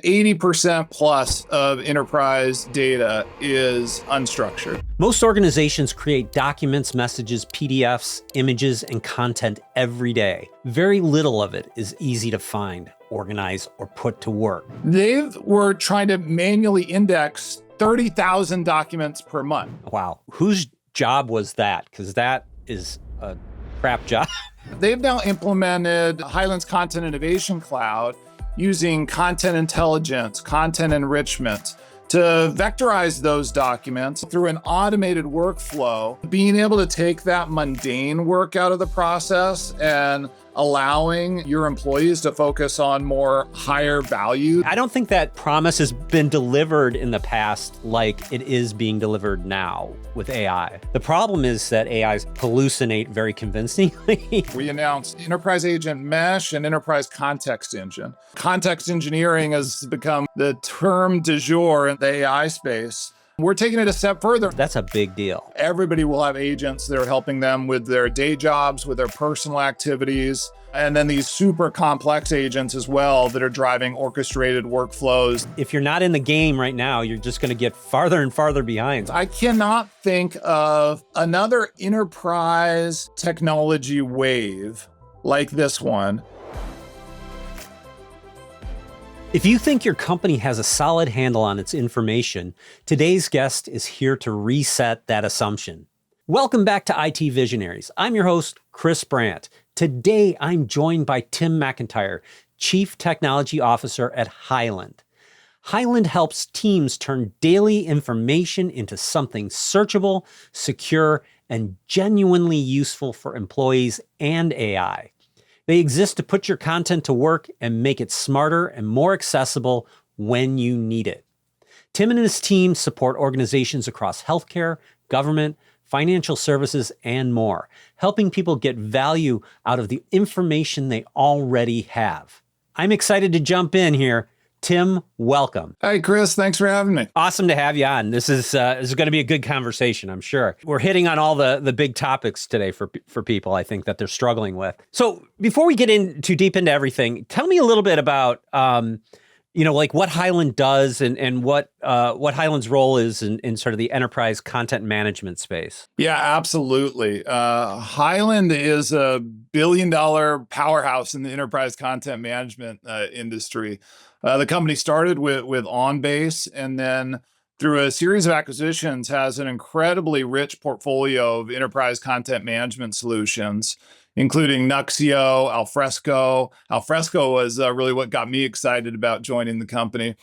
80% plus of enterprise data is unstructured. Most organizations create documents, messages, PDFs, images, and content every day. Very little of it is easy to find, organize, or put to work. They were trying to manually index 30,000 documents per month. Wow. Whose job was that? Because that is a crap job. They've now implemented Hyland's Content Innovation Cloud using content intelligence, content enrichment to vectorize those documents through an automated workflow, being able to take that mundane work out of the process and allowing your employees to focus on more higher value. I don't think that promise has been delivered in the past like it is being delivered now with AI. The problem is that AIs hallucinate very convincingly. We announced Enterprise Agent Mesh and Enterprise Context Engine. Context engineering has become the term du jour in the AI space. We're taking it a step further. That's a big deal. Everybody will have agents that are helping them with their day jobs, with their personal activities, and then these super complex agents as well that are driving orchestrated workflows. If you're not in the game right now, you're just going to get farther and farther behind. I cannot think of another enterprise technology wave like this one. If you think your company has a solid handle on its information, today's guest is here to reset that assumption. Welcome back to IT Visionaries. I'm your host, Chris Brandt. Today, I'm joined by Tim McIntire, Chief Technology Officer at Hyland. Hyland helps teams turn daily information into something searchable, secure, and genuinely useful for employees and AI. They exist to put your content to work and make it smarter and more accessible when you need it. Tim and his team support organizations across healthcare, government, financial services, and more, helping people get value out of the information they already have. I'm excited to jump in here. Tim, welcome. Hi, Chris. Thanks for having me. Awesome to have you on. This is going to be a good conversation, I'm sure. We're hitting on all the big topics today for people, I think, that they're struggling with. So before we get in too deep into everything, tell me a little bit about, like what Hyland does and what Hyland's role is in sort of the enterprise content management space. Yeah, absolutely. Hyland is a billion-dollar powerhouse in the enterprise content management industry. The company started with OnBase, and then through a series of acquisitions has an incredibly rich portfolio of enterprise content management solutions, including Nuxio, Alfresco. Alfresco was really what got me excited about joining the company.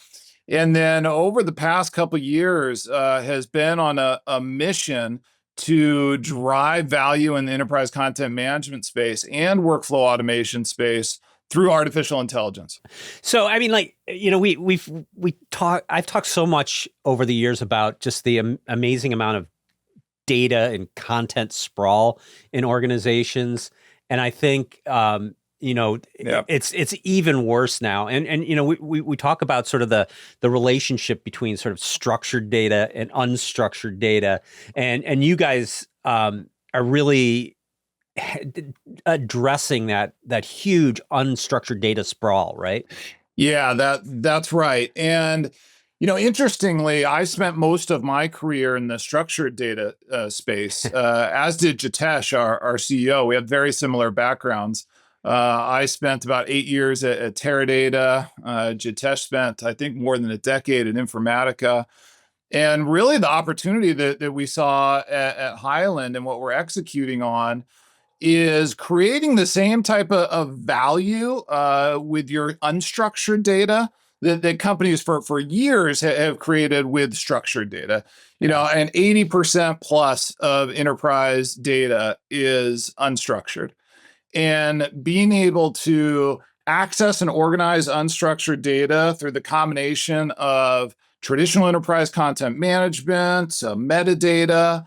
And then over the past couple of years has been on a mission to drive value in the enterprise content management space and workflow automation space through artificial intelligence. So, I mean, I've talked so much over the years about just the amazing amount of data and content sprawl in organizations. And I think, it's even worse now. And we talk about sort of the relationship between sort of structured data and unstructured data. And you guys are really addressing that huge unstructured data sprawl, right? Yeah, that's right. And interestingly, I spent most of my career in the structured data space, as did Jitesh, our CEO. We have very similar backgrounds. I spent about 8 years at Teradata. Jitesh spent, I think, more than a decade at Informatica. And really the opportunity that we saw at Hyland and what we're executing on is creating the same type of value with your unstructured data that companies for years have created with structured data. And 80% plus of enterprise data is unstructured. And being able to access and organize unstructured data through the combination of traditional enterprise content management, metadata,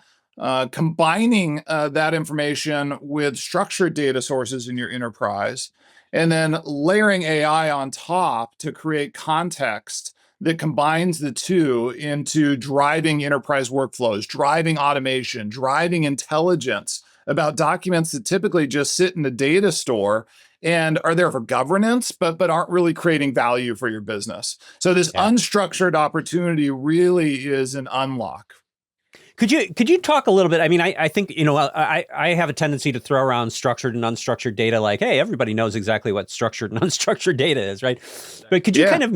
combining that information with structured data sources in your enterprise, and then layering AI on top to create context that combines the two into driving enterprise workflows, driving automation, driving intelligence about documents that typically just sit in a data store and are there for governance, but aren't really creating value for your business. So this unstructured opportunity really is an unlock. Could you talk a little bit? I mean, I think, I have a tendency to throw around structured and unstructured data like, hey, everybody knows exactly what structured and unstructured data is, right? But could you kind of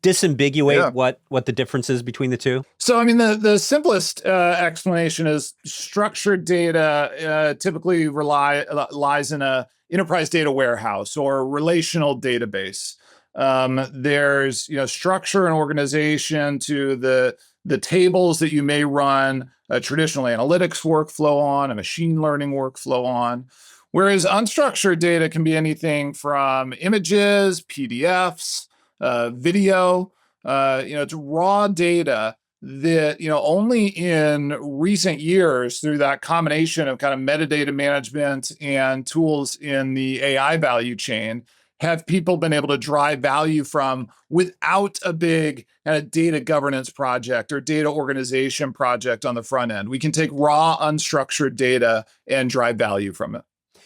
disambiguate what the difference is between the two? So, I mean, the simplest explanation is structured data typically lies in a enterprise data warehouse or a relational database. There's structure and organization to the tables that you may run a traditional analytics workflow on, a machine learning workflow on. Whereas unstructured data can be anything from images, PDFs, video. It's raw data that only in recent years, through that combination of kind of metadata management and tools in the AI value chain, have people been able to drive value from without a big data governance project or data organization project on the front end. We can take raw, unstructured data and drive value from it.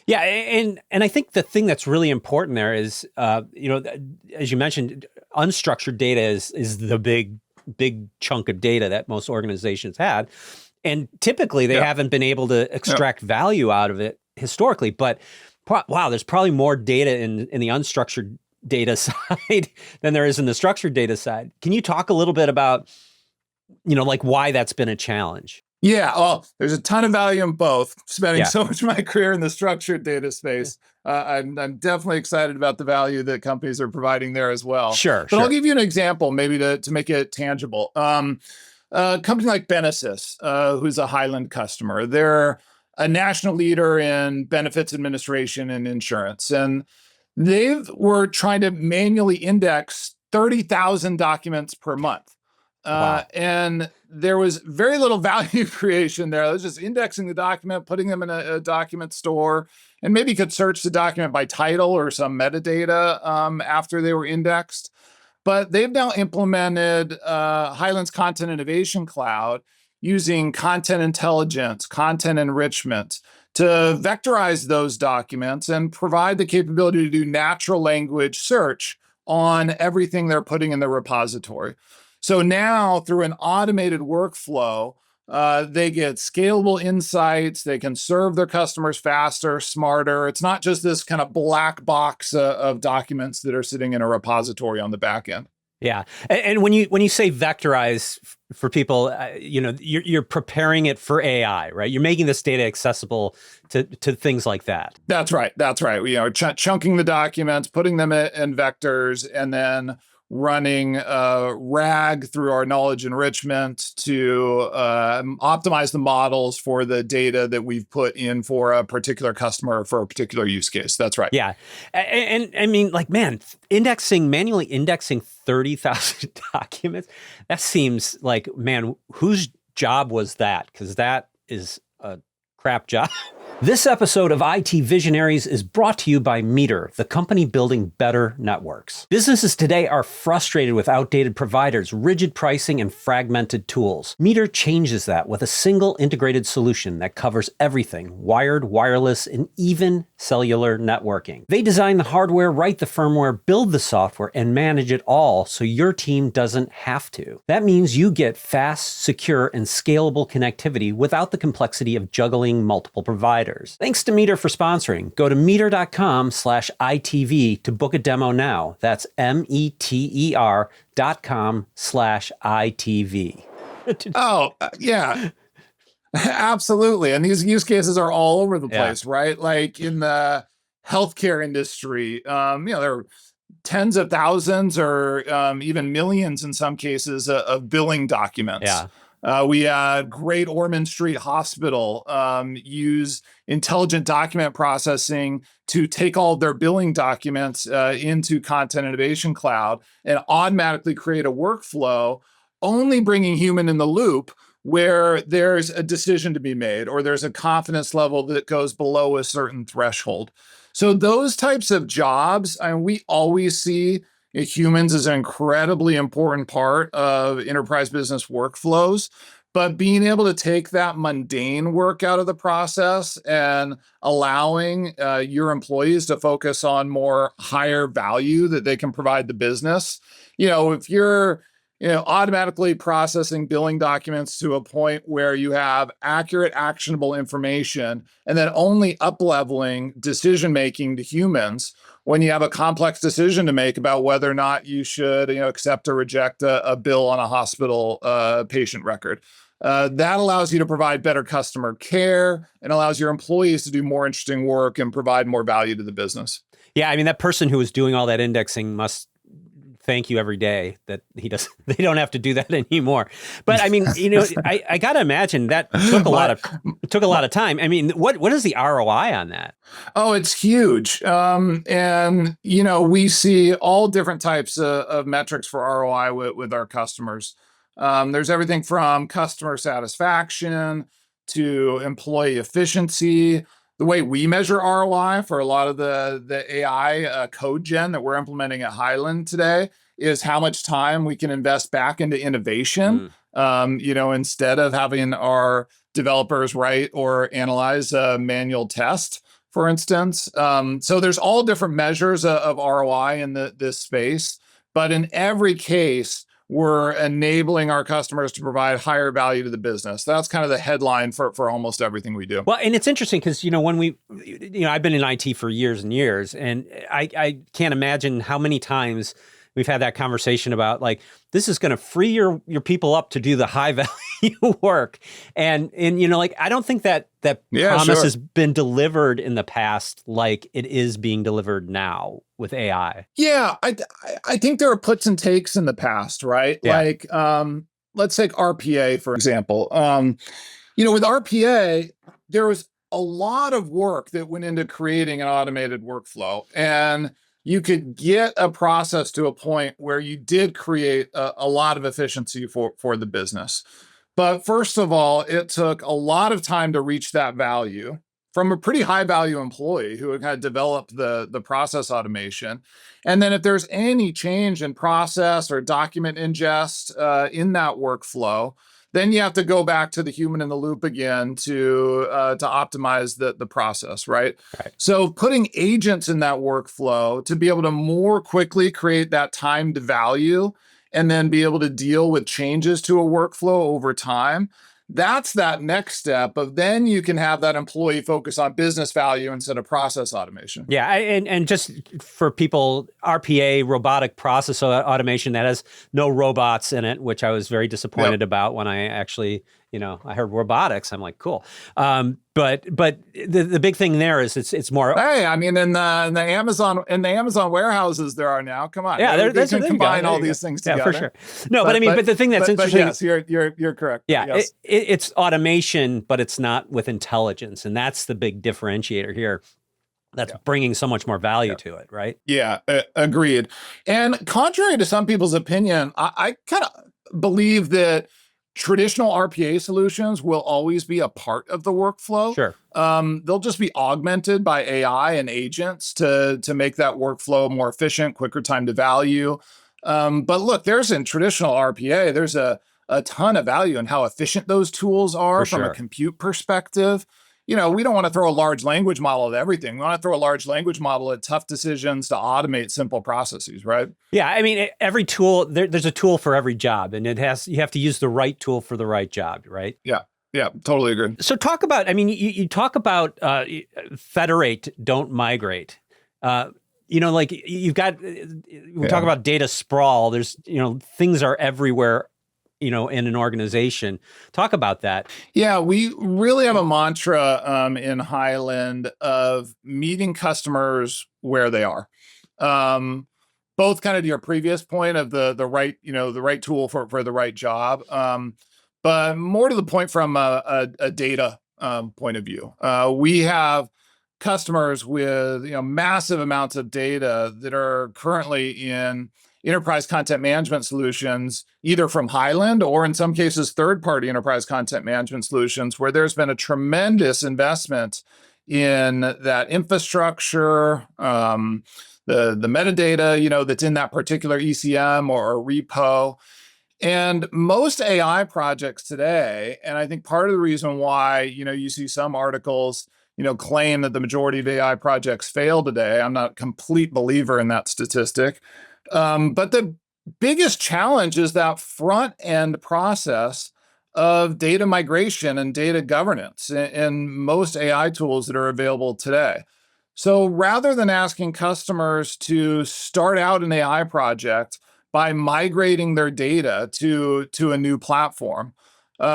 Yeah, and I think the thing that's really important there is, as you mentioned, unstructured data is the big chunk of data that most organizations had, and typically they haven't been able to extract value out of it historically. But wow, there's probably more data in the unstructured data side than there is in the structured data side. Can you talk a little bit about, like why that's been a challenge? Yeah, well, there's a ton of value in both. Spending so much of my career in the structured data space, I'm definitely excited about the value that companies are providing there as well. Sure. I'll give you an example, maybe to make it tangible. A company like Benesis, who's a Hyland customer, they're a national leader in benefits administration and insurance, and they were trying to manually index 30,000 documents per month. Wow. And there was very little value creation there. It was just indexing the document, putting them in a document store, and maybe you could search the document by title or some metadata after they were indexed. But they've now implemented Hyland's Content Innovation Cloud using content intelligence, content enrichment to vectorize those documents and provide the capability to do natural language search on everything they're putting in the repository. So now, through an automated workflow, they get scalable insights. They can serve their customers faster, smarter. It's not just this kind of black box of documents that are sitting in a repository on the back end. Yeah, and when you say vectorize for people, you're preparing it for AI, right? You're making this data accessible to things like that. That's right. Chunking the documents, putting them in vectors, and then running RAG through our knowledge enrichment to optimize the models for the data that we've put in for a particular customer for a particular use case. That's right. Yeah. And I mean, like, man, manually indexing 30,000 documents, that seems like, man, whose job was that? Because that is a crap job. This episode of IT Visionaries is brought to you by Meter, the company building better networks. Businesses today are frustrated with outdated providers, rigid pricing, and fragmented tools. Meter changes that with a single integrated solution that covers everything: wired, wireless, and even cellular networking. They design the hardware, write the firmware, build the software, and manage it all so your team doesn't have to. That means you get fast, secure, and scalable connectivity without the complexity of juggling multiple providers. Thanks to Meter for sponsoring. Go to meter.com/ITV to book a demo now. That's meter.com/ITV. Yeah. Absolutely. And these use cases are all over the place, right? Like in the healthcare industry, there are tens of thousands or even millions in some cases of billing documents. Yeah. We had Great Ormond Street Hospital use intelligent document processing to take all of their billing documents into Content Innovation Cloud and automatically create a workflow, only bringing human in the loop where there's a decision to be made or there's a confidence level that goes below a certain threshold. So those types of jobs, we always see humans as an incredibly important part of enterprise business workflows. but being able to take that mundane work out of the process and allowing your employees to focus on more higher value that they can provide the business. If you're automatically processing billing documents to a point where you have accurate, actionable information, and then only up-leveling decision-making to humans when you have a complex decision to make about whether or not you should, accept or reject a bill on a hospital patient record. That allows you to provide better customer care and allows your employees to do more interesting work and provide more value to the business. Yeah, I mean, that person who was doing all that indexing must thank you every day that they don't have to do that anymore. But I mean, I got to imagine that took a lot of time. I mean, what is the ROI on that? Oh, it's huge. And we see all different types of metrics for ROI with our customers. There's everything from customer satisfaction to employee efficiency. The way we measure ROI for a lot of the AI code gen that we're implementing at Hyland today is how much time we can invest back into innovation. Instead of having our developers write or analyze a manual test, for instance. So there's all different measures of ROI in this space, but in every case, we're enabling our customers to provide higher value to the business. That's kind of the headline for almost everything we do. Well, and it's interesting because, when I've been in IT for years and years, and I can't imagine how many times we've had that conversation about like, this is going to free your people up to do the high value work. And I don't think that promise has been delivered in the past like it is being delivered now with AI. Yeah, I think there are puts and takes in the past, right? Yeah. Like, let's take RPA, for example. With RPA, there was a lot of work that went into creating an automated workflow. And you could get a process to a point where you did create a lot of efficiency for the business. But first of all, it took a lot of time to reach that value from a pretty high value employee who had kind of developed the process automation. And then if there's any change in process or document ingest in that workflow, then you have to go back to the human in the loop again to optimize the process, right? So putting agents in that workflow to be able to more quickly create that time to value and then be able to deal with changes to a workflow over time, that's that next step of then you can have that employee focus on business value instead of process automation. Yeah, and just for people, RPA, robotic process automation, that has no robots in it, which I was very disappointed about when I actually, I heard robotics. I'm like, cool. But the big thing there is it's more. Hey, I mean, in the Amazon warehouses there are now. Come on, yeah, they can combine all these things together. Yeah, for sure. No, but the thing that's interesting. But yes, you're correct. Yeah, yes. It's automation, but it's not with intelligence, and that's the big differentiator here. That's bringing so much more value to it, right? Yeah, agreed. And contrary to some people's opinion, I kind of believe that traditional RPA solutions will always be a part of the workflow. Sure. They'll just be augmented by AI and agents to make that workflow more efficient, quicker time to value. But look, there's in traditional RPA, there's a ton of value in how efficient those tools are from a compute perspective. We don't want to throw a large language model at everything. We want to throw a large language model at tough decisions to automate simple processes, right? Yeah, I mean, every tool, there's a tool for every job, and you have to use the right tool for the right job, right? Yeah, totally agree. So talk about, I mean, you talk about Federate, don't migrate. Like you've got, we talk about data sprawl. There's, things are everywhere in an organization. Talk about that. Yeah, we really have a mantra in Hyland of meeting customers where they are. Both kind of to your previous point of the right tool for the right job, but more to the point from a data point of view. We have customers with massive amounts of data that are currently in enterprise content management solutions, either from Hyland or in some cases, third-party enterprise content management solutions, where there's been a tremendous investment in that infrastructure, the metadata, that's in that particular ECM or repo. And most AI projects today, and I think part of the reason why, you see some articles, claim that the majority of AI projects fail today. I'm not a complete believer in that statistic. But the biggest challenge is that front end process of data migration and data governance in most AI tools that are available today. So rather than asking customers to start out an AI project by migrating their data to a new platform,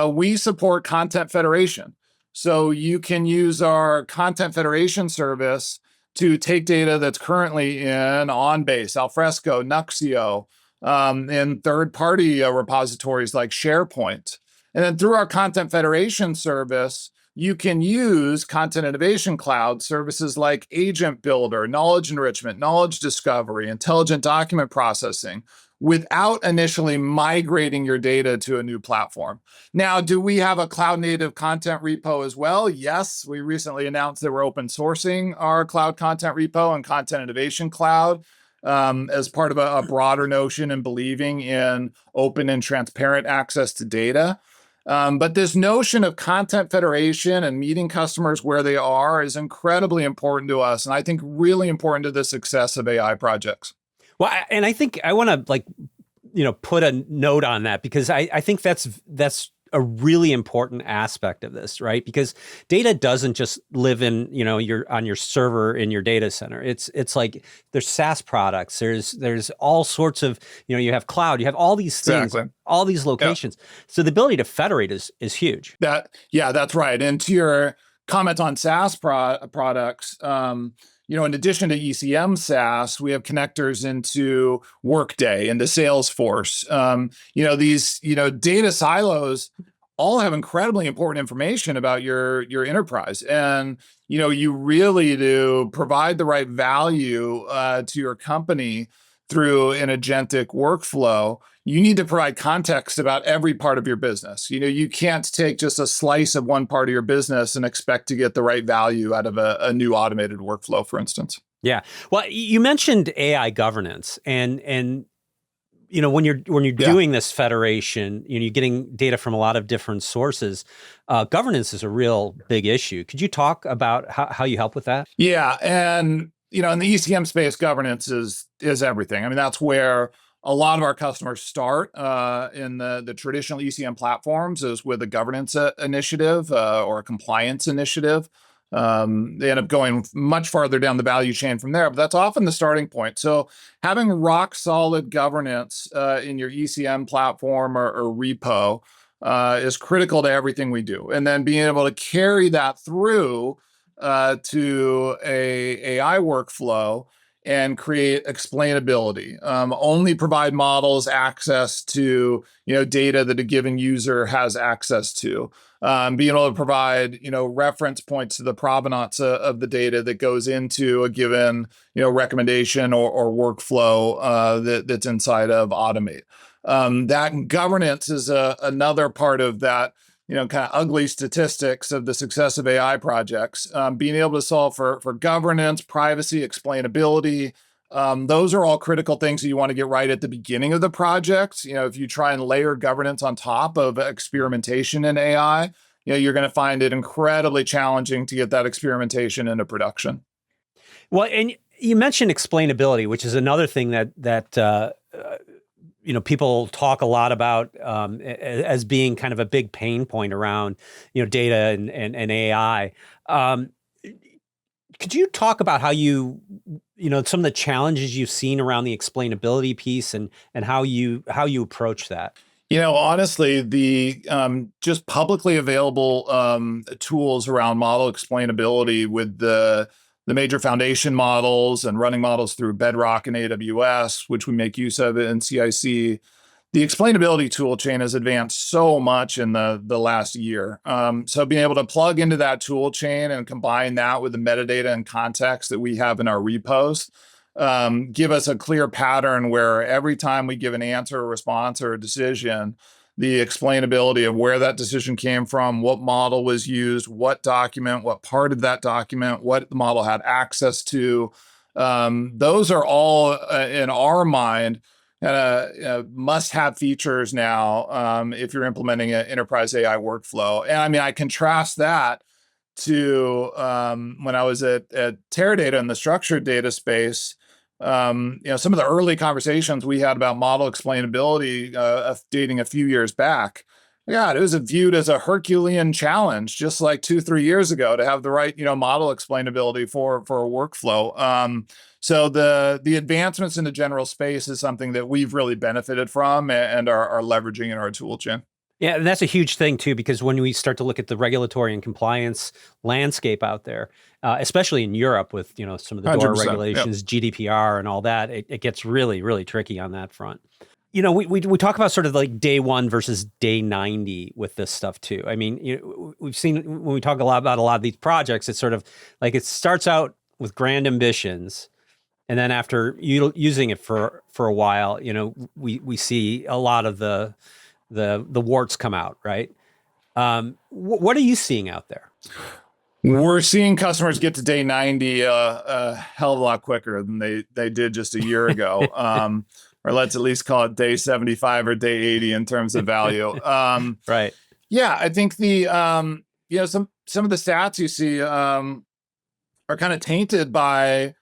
we support Content Federation. So you can use our Content Federation service to take data that's currently in OnBase, Alfresco, Nuxio, in third-party repositories like SharePoint. And then through our Content Federation service, you can use Content Innovation Cloud services like Agent Builder, Knowledge Enrichment, Knowledge Discovery, Intelligent Document Processing without initially migrating your data to a new platform. Now, do we have a cloud native content repo as well? Yes, we recently announced that we're open sourcing our cloud content repo and Content Innovation Cloud as part of a broader notion and believing in open and transparent access to data. But this notion of content federation and meeting customers where they are is incredibly important to us, and I think really important to the success of AI projects. Well, and I think I want to, put a note on that, because I think that's a really important aspect of this, right? Because data doesn't just live in, on your server in your data center. It's like there's SaaS products, there's all sorts of, you have cloud, you have all these things, Exactly. all these locations. Yep. So the ability to federate is huge. That's right. And to your comment on SaaS products, in addition to ECM SaaS, we have connectors into Workday, into Salesforce. These, data silos all have incredibly important information about your enterprise. And, you really do provide the right value to your company through an agentic workflow. You need to provide context about every part of your business. You can't take just a slice of one part of your business and expect to get the right value out of a new automated workflow, for instance. Yeah. Well, you mentioned AI governance, and when you're doing this federation, you're getting data from a lot of different sources. Governance is a real big issue. Could you talk about how you help with that? Yeah, and in the ECM space, governance is everything. I mean, that's where a lot of our customers start in the traditional ECM platforms, is with a governance initiative or a compliance initiative. They end up going much farther down the value chain from there, but that's often the starting point. So having rock solid governance in your ECM platform or repo is critical to everything we do. And then being able to carry that through to a AI workflow and create explainability. Only provide models access to data that a given user has access to. Being able to provide reference points to the provenance of the data that goes into a given recommendation or workflow that's inside of Automate. That governance is another part of that kind of ugly statistics of the success of AI projects. Being able to solve for governance, privacy, explainability. Those are all critical things that you want to get right at the beginning of the project. If you try and layer governance on top of experimentation in AI, you're going to find it incredibly challenging to get that experimentation into production. Well, and you mentioned explainability, which is another thing that people talk a lot about as being kind of a big pain point around data and AI. Could you talk about how some of the challenges you've seen around the explainability piece and how you approach that? Honestly, the just publicly available tools around model explainability with the major foundation models and running models through Bedrock and AWS, which we make use of in CIC. The explainability tool chain has advanced so much in the last year. So being able to plug into that tool chain and combine that with the metadata and context that we have in our repos, give us a clear pattern where every time we give an answer, a response, or a decision, the explainability of where that decision came from, what model was used, what document, what part of that document, what the model had access to. Those are all, in our mind, must-have features now if you're implementing an enterprise AI workflow. And I mean, I contrast that to when I was at Teradata in the structured data space. Some of the early conversations we had about model explainability dating a few years back. Yeah, it was viewed as a Herculean challenge, just like 2-3 years ago, to have the right, model explainability for a workflow. So the advancements in the general space is something that we've really benefited from and are leveraging in our tool chain. Yeah, and that's a huge thing too, because when we start to look at the regulatory and compliance landscape out there, especially in Europe with some of the DORA regulations, yep. GDPR and all that, it gets really, really tricky on that front. We talk about sort of like day 1 versus day 90 with this stuff too. I mean, we've seen when we talk a lot about a lot of these projects, it's sort of like it starts out with grand ambitions, and then after using it for a while, we see a lot of the warts come out, right? What are you seeing out there? We're seeing customers get to day 90 a hell of a lot quicker than they did just a year ago. Or let's at least call it day 75 or day 80 in terms of value. Right. Yeah, I think the some of the stats you see are kind of tainted by.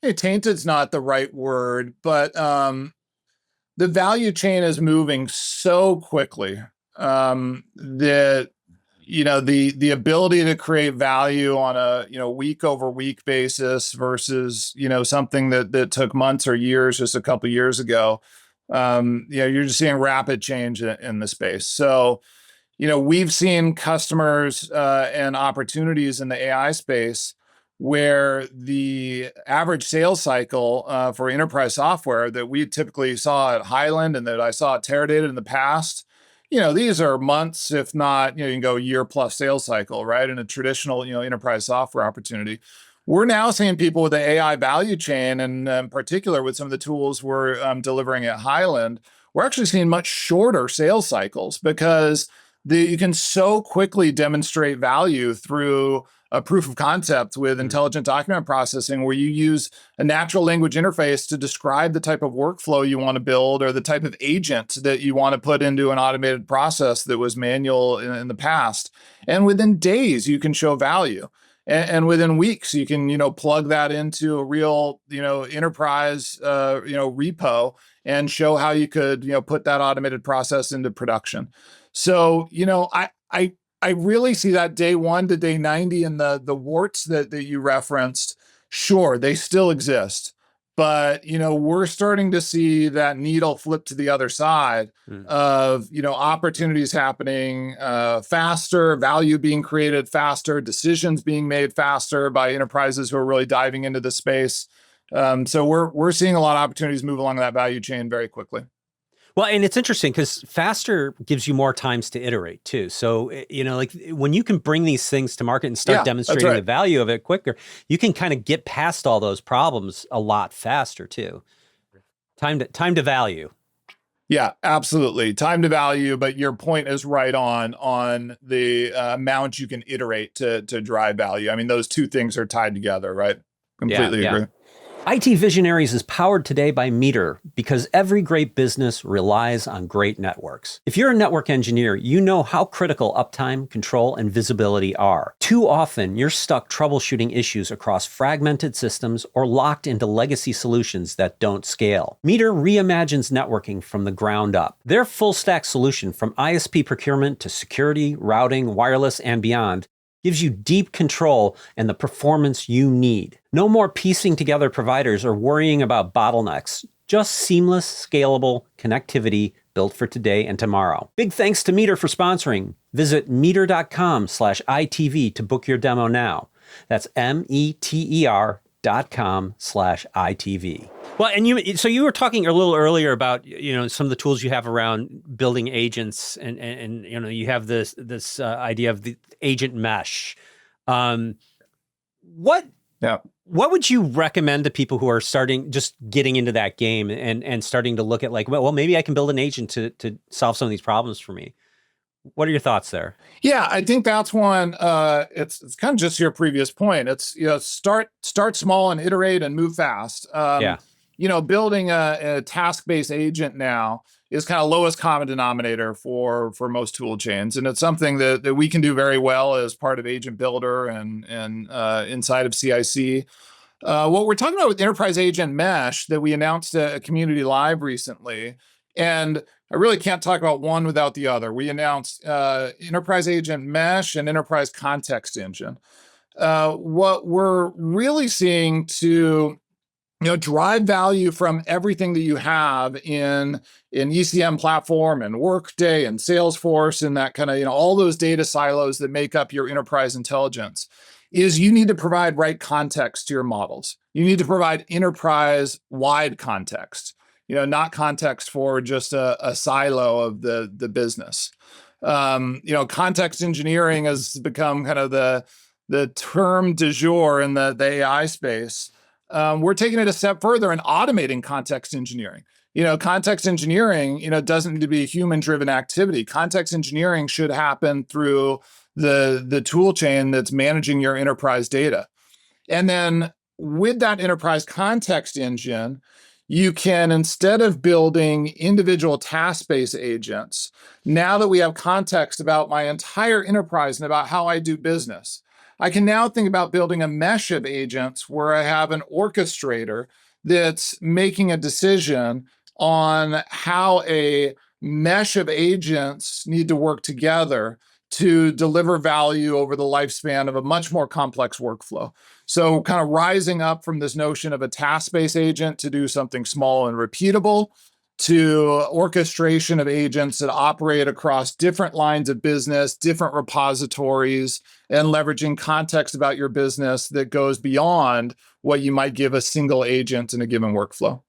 Tainted's not the right word, but the value chain is moving so quickly that the ability to create value on a week over week basis versus something that took months or years just a couple years ago. You're just seeing rapid change in the space. So we've seen customers and opportunities in the AI space where the average sales cycle for enterprise software that we typically saw at Hyland and that I saw at Teradata in the past, these are months, if not, you can go year plus sales cycle, right? In a traditional, enterprise software opportunity. We're now seeing people with the AI value chain, and in particular with some of the tools we're delivering at Hyland, we're actually seeing much shorter sales cycles because you can so quickly demonstrate value through a proof of concept with intelligent document processing, where you use a natural language interface to describe the type of workflow you want to build or the type of agent that you want to put into an automated process that was manual in the past. And within days, you can show value. And within weeks, you can, plug that into a real, enterprise, repo and show how you could, put that automated process into production. So, I really see that day 1 to day 90 and the warts that you referenced. Sure, they still exist, but we're starting to see that needle flip to the other side of opportunities happening faster, value being created faster, decisions being made faster by enterprises who are really diving into the space. So we're seeing a lot of opportunities move along that value chain very quickly. Well, and it's interesting because faster gives you more times to iterate too. So, like when you can bring these things to market and start demonstrating the value of it quicker, you can kind of get past all those problems a lot faster too. Time to value. Yeah, absolutely. Time to value, but your point is right on the amount you can iterate to drive value. I mean, those two things are tied together, right? Completely agree. IT Visionaries is powered today by Meter because every great business relies on great networks. If you're a network engineer, you know how critical uptime, control, and visibility are. Too often, you're stuck troubleshooting issues across fragmented systems or locked into legacy solutions that don't scale. Meter reimagines networking from the ground up. Their full-stack solution from ISP procurement to security, routing, wireless, and beyond gives you deep control and the performance you need. No more piecing together providers or worrying about bottlenecks. Just seamless, scalable connectivity built for today and tomorrow. Big thanks to Meter for sponsoring. Visit meter.com/ITV to book your demo now. That's meter.com/ITV. Well, and you were talking a little earlier about some of the tools you have around building agents, and you have this idea of the agent mesh. What would you recommend to people who are just getting into that game and starting to look at like, well, maybe I can build an agent to solve some of these problems for me? What are your thoughts there? Yeah, I think that's one. It's kind of just your previous point. It's start small and iterate and move fast. building a task-based agent now is kind of lowest common denominator for most tool chains. And it's something that we can do very well as part of Agent Builder and inside of CIC. What we're talking about with Enterprise Agent Mesh that we announced at Community Live recently, and I really can't talk about one without the other. We announced Enterprise Agent Mesh and Enterprise Context Engine. What we're really seeing to drive value from everything that you have in ECM platform and Workday and Salesforce and that kind of, all those data silos that make up your enterprise intelligence is you need to provide right context to your models. You need to provide enterprise-wide context, not context for just a silo of the business. Context engineering has become kind of the term du jour in the AI space. We're taking it a step further and automating context engineering. Context engineering, doesn't need to be a human-driven activity. Context engineering should happen through the tool chain that's managing your enterprise data. And then with that enterprise context engine, you can, instead of building individual task-based agents, now that we have context about my entire enterprise and about how I do business, I can now think about building a mesh of agents where I have an orchestrator that's making a decision on how a mesh of agents need to work together to deliver value over the lifespan of a much more complex workflow. So kind of rising up from this notion of a task-based agent to do something small and repeatable, to orchestration of agents that operate across different lines of business, different repositories, and leveraging context about your business that goes beyond what you might give a single agent in a given workflow.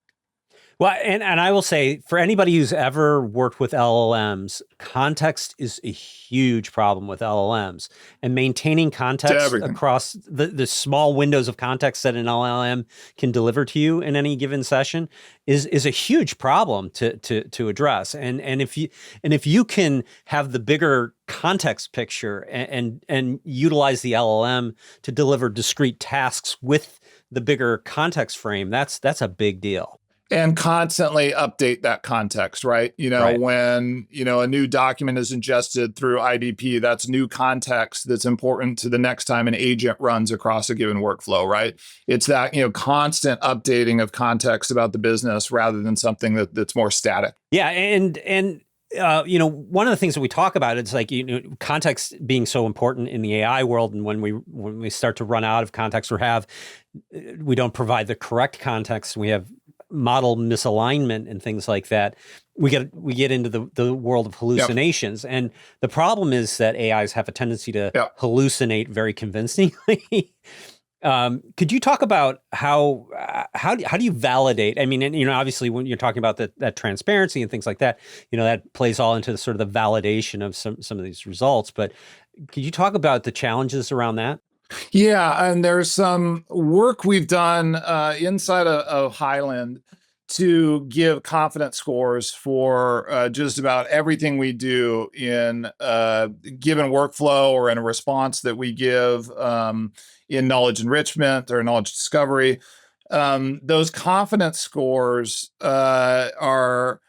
Well, and I will say, for anybody who's ever worked with LLMs, context is a huge problem with LLMs. And maintaining context across the small windows of context that an LLM can deliver to you in any given session is a huge problem to address. And if you can have the bigger context picture and utilize the LLM to deliver discrete tasks with the bigger context frame, that's a big deal. And constantly update that context, right? Right. When, a new document is ingested through IDP, that's new context that's important to the next time an agent runs across a given workflow, right? It's that, constant updating of context about the business rather than something that's more static. Yeah. And one of the things that we talk about, it's like, context being so important in the AI world. And when we start to run out of context we don't provide the correct context, we have model misalignment and things like that, we get into the world of hallucinations. Yep. And the problem is that AIs have a tendency to hallucinate very convincingly. Could you talk about how do you validate? I mean, obviously when you're talking about that transparency and things like that, that plays all into the sort of the validation of some of these results. But could you talk about the challenges around that? Yeah, and there's some work we've done inside of Hyland to give confidence scores for just about everything we do in a given workflow or in a response that we give in knowledge enrichment or knowledge discovery. Those confidence scores are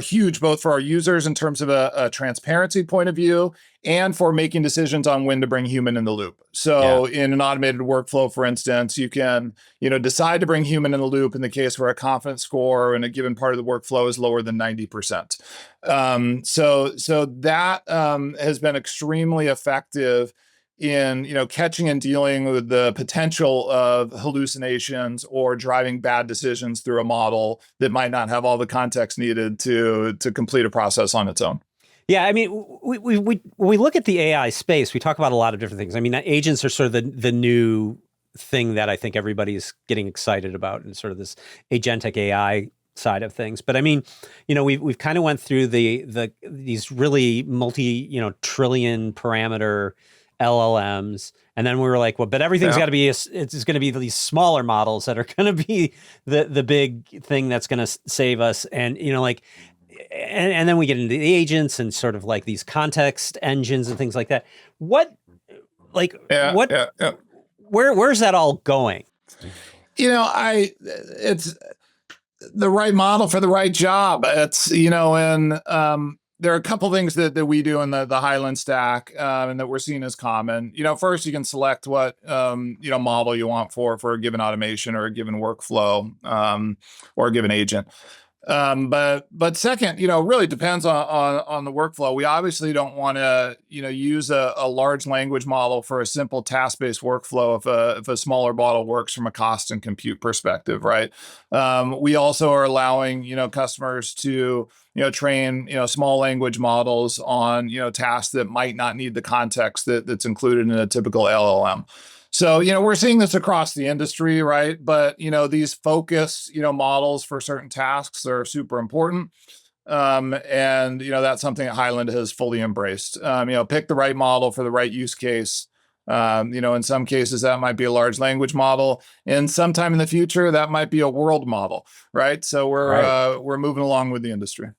huge, both for our users in terms of a transparency point of view and for making decisions on when to bring human in the loop. So in an automated workflow, for instance, you can, decide to bring human in the loop in the case where a confidence score in a given part of the workflow is lower than 90%. So that has been extremely effective in catching and dealing with the potential of hallucinations or driving bad decisions through a model that might not have all the context needed to complete a process on its own. Yeah, I mean, when we look at the AI space, we talk about a lot of different things. I mean, agents are sort of the new thing that I think everybody's getting excited about, and sort of this agentic AI side of things. But I mean, we've kind of went through these really trillion parameter LLMs, and then we were like, well, but everything's got to be it's going to be these smaller models that are going to be the big thing that's going to save us. And and then we get into the agents and sort of like these context engines and things like that. Where's that all going? the right model for the right job. It's, and there are a couple things that we do in the Hyland stack and that we're seeing as common. First you can select what model you want for a given automation or a given workflow or a given agent. But second, really depends on the workflow. We obviously don't want to, use a large language model for a simple task-based workflow if a smaller model works from a cost and compute perspective, right? We also are allowing, customers to, train, small language models on, tasks that might not need the context that's included in a typical LLM. So, we're seeing this across the industry, right? But, these focus, models for certain tasks are super important. And, that's something that Hyland has fully embraced. Pick the right model for the right use case. In some cases, that might be a large language model. And sometime in the future, that might be a world model, right? So we're moving along with the industry.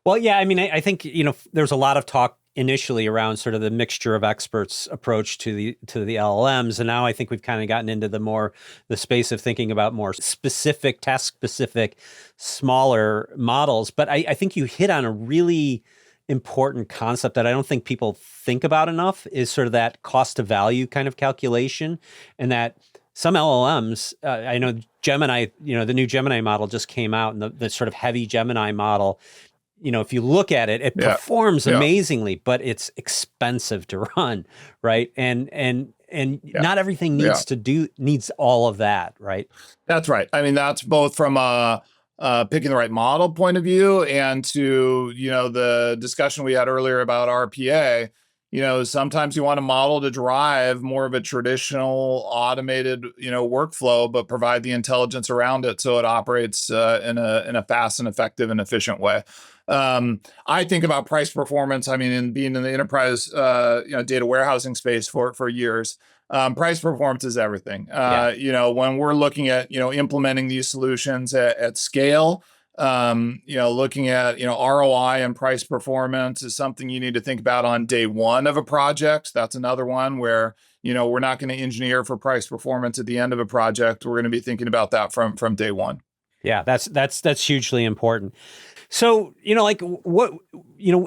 Well, yeah, I mean, I think, there's a lot of talk initially around sort of the mixture of experts approach to the LLMs. And now I think we've kind of gotten into the space of thinking about more specific, task specific, smaller models. But I think you hit on a really important concept that I don't think people think about enough, is sort of that cost to value kind of calculation. And that some LLMs, I know Gemini, the new Gemini model just came out, and the sort of heavy Gemini model, if you look at it, it performs amazingly, but it's expensive to run, right? And not everything needs all of that, right? That's right. I mean, that's both from picking the right model point of view, and to, the discussion we had earlier about RPA. Sometimes you want a model to drive more of a traditional automated, workflow, but provide the intelligence around it so it operates in a fast and effective and efficient way. I think about price performance. I mean, in being in the enterprise, data warehousing space for years, price performance is everything. When we're looking at, implementing these solutions at scale, looking at, ROI and price performance is something you need to think about on day one of a project. That's another one where, we're not going to engineer for price performance at the end of a project. We're going to be thinking about that from day one. Yeah, that's hugely important. So,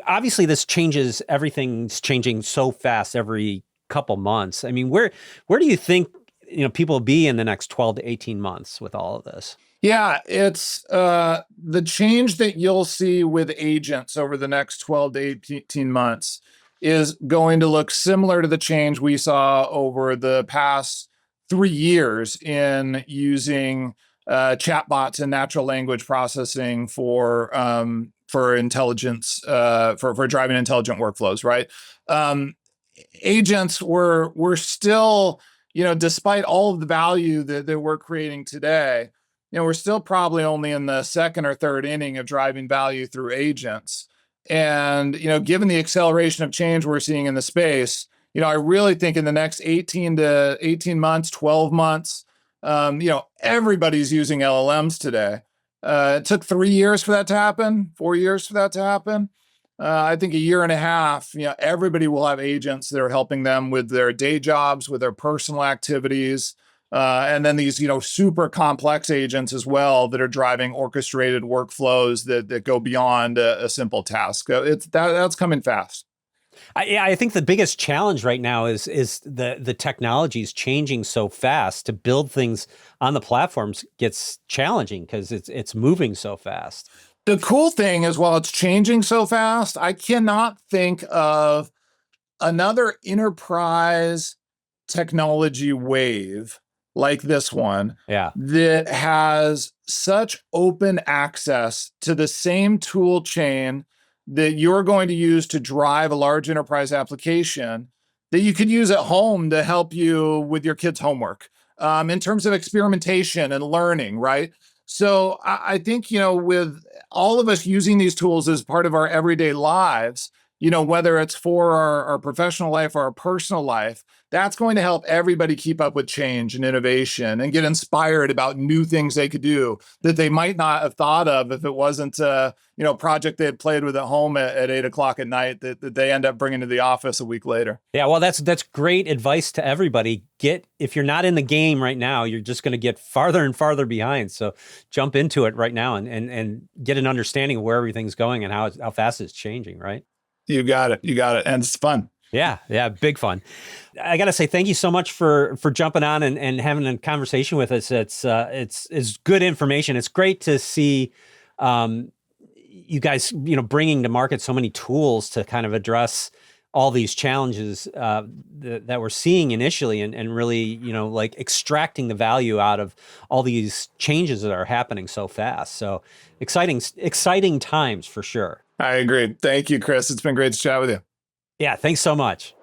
obviously this changes, everything's changing so fast every couple months. I mean, where do you think, people will be in the next 12 to 18 months with all of this? Yeah, it's the change that you'll see with agents over the next 12 to 18 months is going to look similar to the change we saw over the past 3 years in using chatbots and natural language processing for intelligence, for driving intelligent workflows, right? Agents were still, despite all of the value that we're creating today, we're still probably only in the second or third inning of driving value through agents. And, given the acceleration of change we're seeing in the space, I really think in the next 18 months, 12 months, everybody's using LLMs today. It took 3 years for that to happen, 4 years for that to happen. I think a year and a half, everybody will have agents that are helping them with their day jobs, with their personal activities. And then these, super complex agents as well that are driving orchestrated workflows that go beyond a simple task. That's coming fast. I think the biggest challenge right now is the technology is changing so fast. To build things on the platforms gets challenging because it's moving so fast. The cool thing is, while it's changing so fast, I cannot think of another enterprise technology wave like this one that has such open access to the same tool chain that you're going to use to drive a large enterprise application that you could use at home to help you with your kids' homework, in terms of experimentation and learning, right? So I think, with all of us using these tools as part of our everyday lives, whether it's for our professional life or our personal life, that's going to help everybody keep up with change and innovation and get inspired about new things they could do that they might not have thought of if it wasn't a project they had played with at home at 8 o'clock at night that they end up bringing to the office a week later. Yeah, well, that's great advice to everybody. If you're not in the game right now, you're just going to get farther and farther behind. So jump into it right now and get an understanding of where everything's going and how fast it's changing, right? You got it. And it's fun. Yeah, big fun. I got to say thank you so much for jumping on and having a conversation with us. It's good information. It's great to see you guys, bringing to market so many tools to kind of address all these challenges that we're seeing initially, and really, like extracting the value out of all these changes that are happening so fast. So exciting times for sure. I agree. Thank you, Chris. It's been great to chat with you. Yeah, thanks so much.